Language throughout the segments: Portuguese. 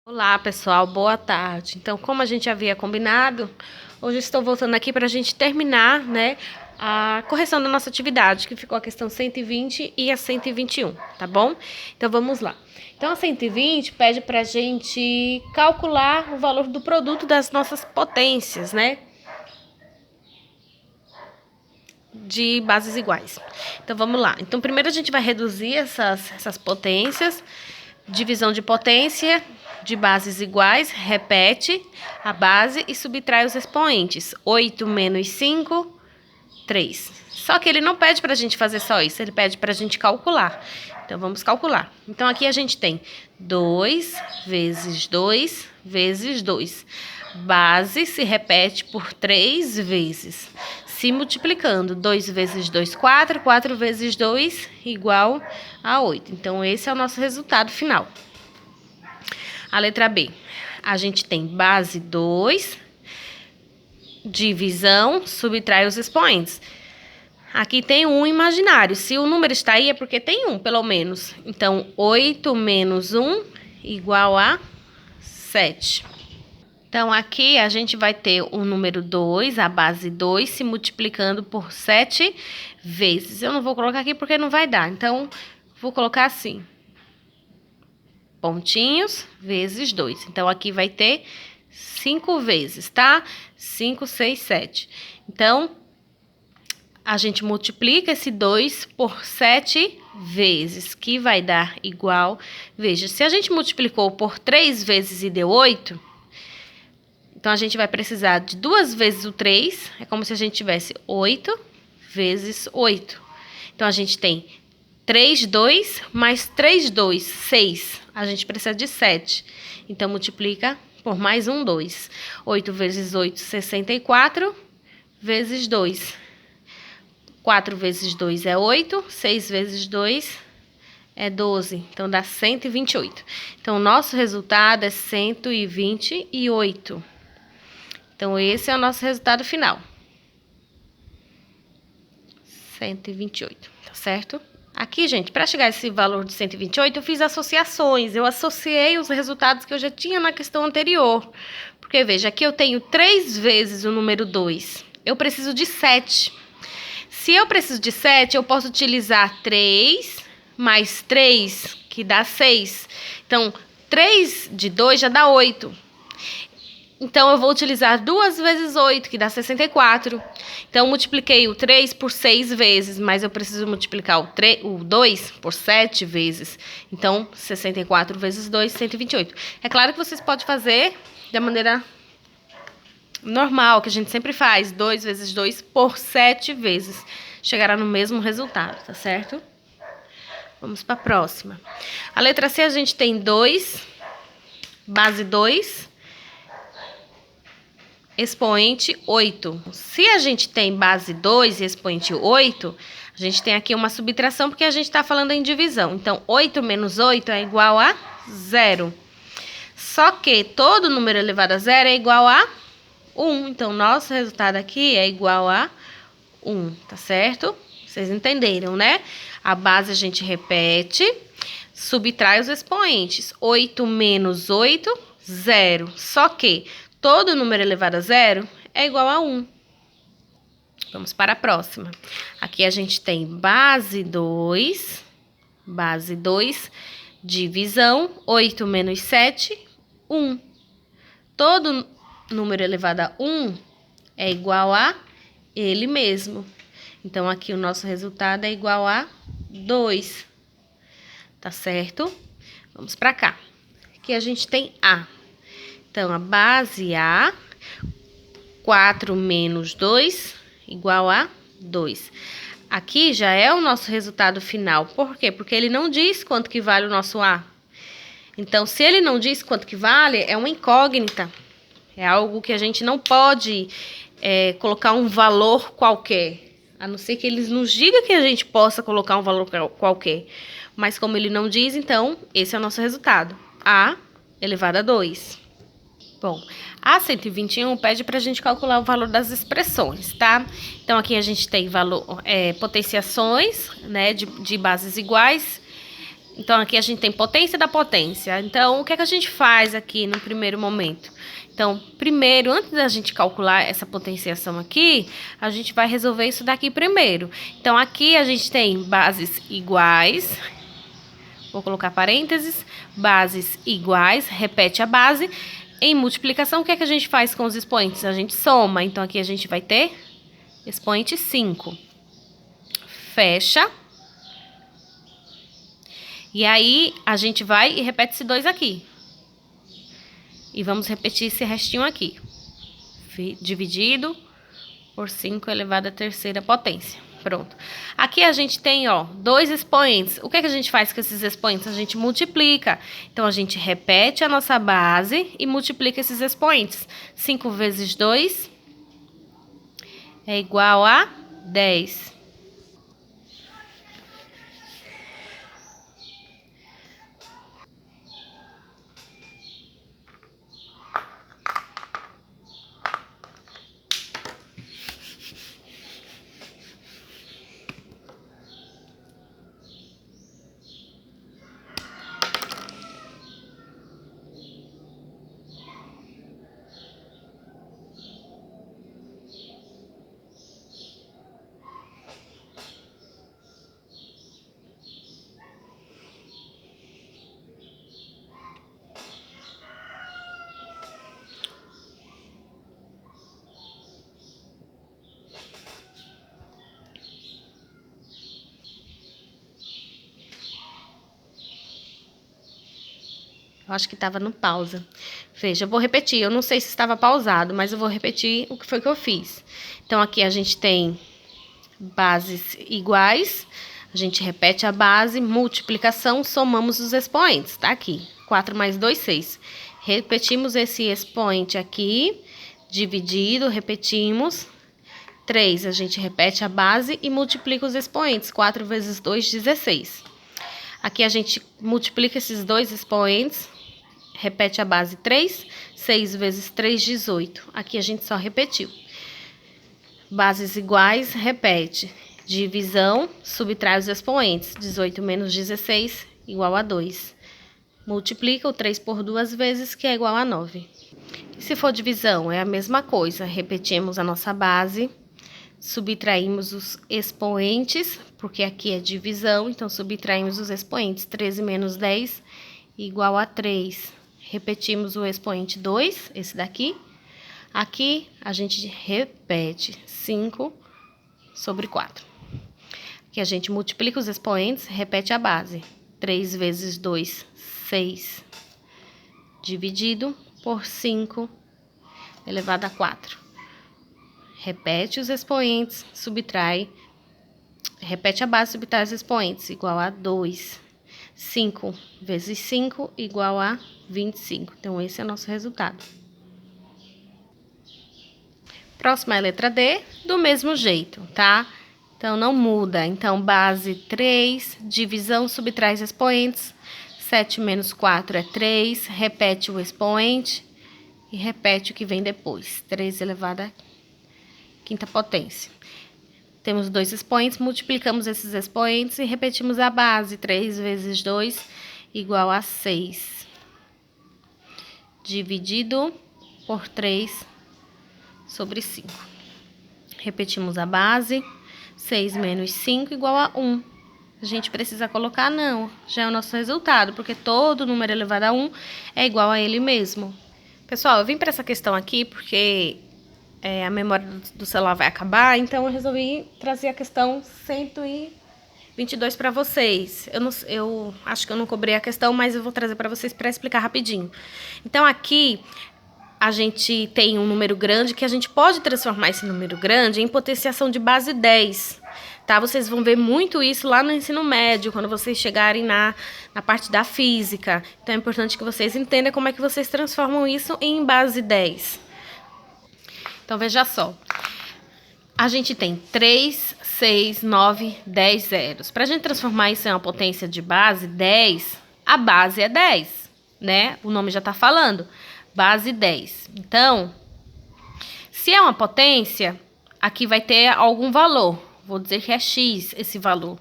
Olá, pessoal, boa tarde. Então, como a gente havia combinado, hoje estou voltando aqui para a gente terminar, né, a correção da nossa atividade, que ficou a questão 120 e a 121, tá bom? Então, vamos lá. Então, a 120 pede para a gente calcular o valor do produto das nossas potências, né, de bases iguais. Então, vamos lá. Então, primeiro a gente vai reduzir essas potências. Divisão de potência de bases iguais, repete a base e subtrai os expoentes. 8 menos 5, 3. Só que ele não pede para a gente fazer só isso, ele pede para a gente calcular. Então, vamos calcular. Então, aqui a gente tem 2 vezes 2 vezes 2. Base se repete por 3 vezes. Se multiplicando, 2 vezes 2, 4. 4 vezes 2, igual a 8. Então, esse é o nosso resultado final. A letra B. A gente tem base 2, divisão, subtrai os expoentes. Aqui tem um imaginário. Se o número está aí, é porque tem um, pelo menos. Então, 8 menos 1, igual a 7. Então, aqui a gente vai ter o número 2, a base 2, se multiplicando por 7 vezes. Eu não vou colocar aqui porque não vai dar. Então, vou colocar assim. Pontinhos vezes 2. Então, aqui vai ter 5 vezes, tá? 5, 6, 7. Então, a gente multiplica esse 2 por 7 vezes, que vai dar igual... Veja, se a gente multiplicou por 3 vezes e deu 8... Então, a gente vai precisar de 2 vezes o 3. É como se a gente tivesse 8 vezes 8. Então, a gente tem 3, 2, mais 3, 2, 6. A gente precisa de 7. Então, multiplica por mais um 2. 8 vezes 8, 64, vezes 2. 4 vezes 2 é 8. 6 vezes 2 é 12. Então, dá 128. Então, o nosso resultado é 128. Então, esse é o nosso resultado final. 128, tá certo? Aqui, gente, para chegar a esse valor de 128, eu fiz associações. Eu associei os resultados que eu já tinha na questão anterior. Porque, veja, aqui eu tenho 3 vezes o número 2. Eu preciso de 7. Se eu preciso de 7, eu posso utilizar 3 mais 3, que dá 6. Então, 3 de 2 já dá 8. Então, eu vou utilizar 2 vezes 8, que dá 64. Então, eu multipliquei o 3 por 6 vezes, mas eu preciso multiplicar o 2 por 7 vezes. Então, 64 vezes 2, 128. É claro que vocês podem fazer da maneira normal, que a gente sempre faz. 2 vezes 2 por 7 vezes. Chegará no mesmo resultado, tá certo? Vamos para a próxima. A letra C, a gente tem 2, base 2... expoente 8. Se a gente tem base 2 e expoente 8, a gente tem aqui uma subtração porque a gente está falando em divisão. Então, 8 menos 8 é igual a 0. Só que todo número elevado a 0 é igual a 1. Então, nosso resultado aqui é igual a 1, tá certo? Vocês entenderam, né? A base a gente repete, subtrai os expoentes. 8 menos 8, 0. Só que todo número elevado a 0 é igual a 1. Vamos para a próxima. Aqui a gente tem base 2, divisão, 8 menos 7, 1. Todo número elevado a 1 é igual a ele mesmo. Então, aqui o nosso resultado é igual a 2. Tá certo? Vamos para cá. Aqui a gente tem A. Então, a base A, 4 menos 2, igual a 2. Aqui já é o nosso resultado final. Por quê? Porque ele não diz quanto que vale o nosso A. Então, se ele não diz quanto que vale, é uma incógnita. É algo que a gente não pode colocar um valor qualquer. A não ser que eles nos digam que a gente possa colocar um valor qualquer. Mas como ele não diz, então, esse é o nosso resultado. A elevado a 2. Bom, a 121 pede para a gente calcular o valor das expressões, tá? Então, aqui a gente tem potenciações, né, de bases iguais. Então, aqui a gente tem potência da potência. Então, o que é que a gente faz aqui no primeiro momento? Então, primeiro, antes da gente calcular essa potenciação aqui, a gente vai resolver isso daqui primeiro. Então, aqui a gente tem bases iguais. Vou colocar parênteses. Bases iguais, repete a base. Em multiplicação, o que é que a gente faz com os expoentes? A gente soma. Então, aqui a gente vai ter expoente 5. Fecha. E aí, a gente vai e repete esse 2 aqui. E vamos repetir esse restinho aqui. Dividido por 5 elevado à terceira potência. Pronto. Aqui a gente tem, ó, 2 expoentes. O que é que a gente faz com esses expoentes? A gente multiplica. Então, a gente repete a nossa base e multiplica esses expoentes. 5 vezes 2 é igual a 10. Eu acho que estava no pausa. Veja, eu vou repetir. Eu não sei se estava pausado, mas eu vou repetir o que foi que eu fiz. Então, aqui a gente tem bases iguais. A gente repete a base, multiplicação, somamos os expoentes. Tá aqui. 4 mais 2, 6. Repetimos esse expoente aqui. Dividido, repetimos. 3, a gente repete a base e multiplica os expoentes. 4 vezes 2, 16. Aqui a gente multiplica esses dois expoentes, repete a base 3, 6 vezes 3, 18. Aqui a gente só repetiu. Bases iguais, repete. Divisão, subtrai os expoentes. 18 menos 16, igual a 2. Multiplica o 3 por 2 vezes, que é igual a 9. E se for divisão, é a mesma coisa. Repetimos a nossa base. Subtraímos os expoentes, porque aqui é divisão, então subtraímos os expoentes. 13 menos 10, igual a 3. Repetimos o expoente 2, esse daqui. Aqui, a gente repete 5 sobre 4. Aqui a gente multiplica os expoentes, repete a base. 3 vezes 2, 6. Dividido por 5 elevado a 4. Repete os expoentes, subtrai. Repete a base, subtrai os expoentes, igual a 2. 5 vezes 5, igual a 25. Então, esse é o nosso resultado. Próxima é a letra D, do mesmo jeito, tá? Então, não muda. Então, base 3, divisão, subtrai os expoentes. 7 menos 4 é 3. Repete o expoente e repete o que vem depois. 3 elevado a quinta potência. Temos 2 expoentes, multiplicamos esses expoentes e repetimos a base. 3 vezes 2, igual a 6. Dividido por 3 sobre 5. Repetimos a base. 6 menos 5, igual a 1. A gente precisa colocar não, já é o nosso resultado, porque todo número elevado a 1 é igual a ele mesmo. Pessoal, eu vim para essa questão aqui porque a memória do celular vai acabar, então eu resolvi trazer a questão 122 para vocês. Eu acho que eu não cobrei a questão, mas eu vou trazer para vocês para explicar rapidinho. Então, aqui a gente tem um número grande que a gente pode transformar esse número grande em potenciação de base 10. Tá? Vocês vão ver muito isso lá no ensino médio, quando vocês chegarem na parte da física. Então, é importante que vocês entendam como é que vocês transformam isso em base 10. Então, veja só. A gente tem 3, 6, 9, 10 zeros. Para a gente transformar isso em uma potência de base 10, a base é 10, né? O nome já está falando. Base 10. Então, se é uma potência, aqui vai ter algum valor. Vou dizer que é x esse valor.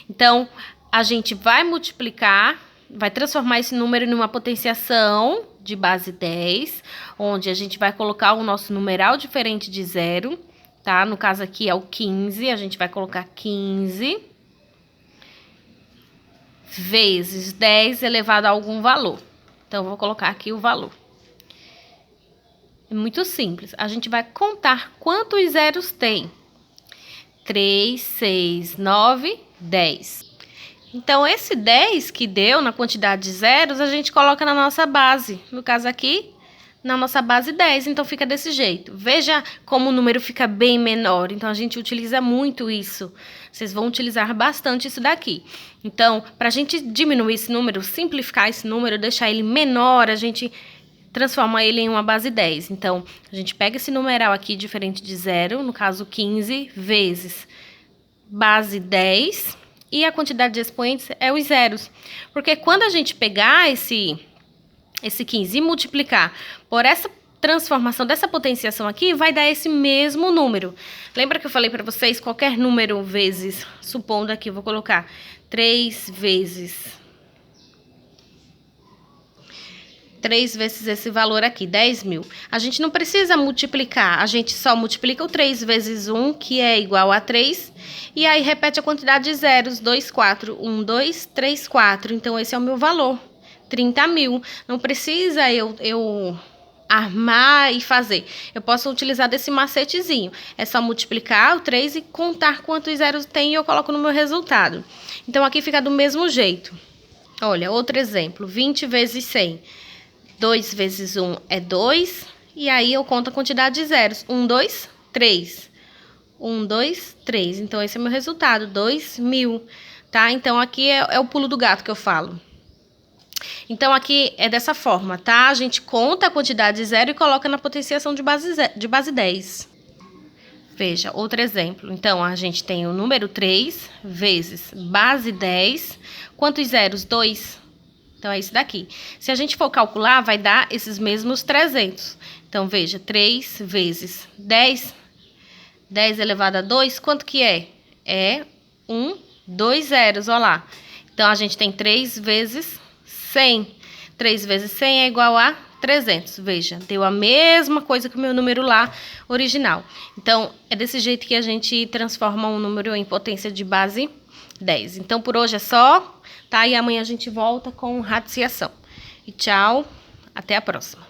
Então, a gente vai multiplicar, vai transformar esse número em uma potenciação de base 10, onde a gente vai colocar o nosso numeral diferente de 0, tá? No caso aqui é o 15, a gente vai colocar 15 vezes 10 elevado a algum valor. Então, eu vou colocar aqui o valor. É muito simples. A gente vai contar quantos zeros tem. 3, 6, 9, 10. Então, esse 10 que deu na quantidade de zeros, a gente coloca na nossa base. No caso aqui, na nossa base 10. Então, fica desse jeito. Veja como o número fica bem menor. Então, a gente utiliza muito isso. Vocês vão utilizar bastante isso daqui. Então, para a gente diminuir esse número, simplificar esse número, deixar ele menor, a gente transforma ele em uma base 10. Então, a gente pega esse numeral aqui diferente de 0, no caso 15, vezes base 10, e a quantidade de expoentes é os zeros. Porque quando a gente pegar esse 15 e multiplicar por essa transformação dessa potenciação aqui, vai dar esse mesmo número. Lembra que eu falei para vocês, qualquer número vezes, supondo aqui, eu vou colocar 3 vezes esse valor aqui, 10.000. A gente não precisa multiplicar, a gente só multiplica o 3 vezes 1, que é igual a 3, e aí repete a quantidade de zeros, 2, 4, 1, 2, 3, 4. Então, esse é o meu valor, 30.000. Não precisa eu armar e fazer. Eu posso utilizar desse macetezinho. É só multiplicar o 3 e contar quantos zeros tem e eu coloco no meu resultado. Então, aqui fica do mesmo jeito. Olha, outro exemplo, 20 vezes 100. 2 vezes 1 é 2, e aí eu conto a quantidade de zeros. 1, 2, 3. 1, 2, 3. Então, esse é o meu resultado, 2.000, tá? Então, aqui é o pulo do gato que eu falo. Então, aqui é dessa forma, tá? A gente conta a quantidade de zero e coloca na potenciação de base 10. Veja, outro exemplo. Então, a gente tem o número 3 vezes base 10. Quantos zeros? 2. Então, é isso daqui. Se a gente for calcular, vai dar esses mesmos 300. Então, veja, 3 vezes 10. 10 elevado a 2, quanto que é? É 2 zeros, olha lá. Então, a gente tem 3 vezes 100. 3 vezes 100 é igual a 300. Veja, deu a mesma coisa que o meu número lá original. Então, é desse jeito que a gente transforma um número em potência de base 10. Então, por hoje é só, tá? E amanhã a gente volta com radiciação. E tchau, até a próxima.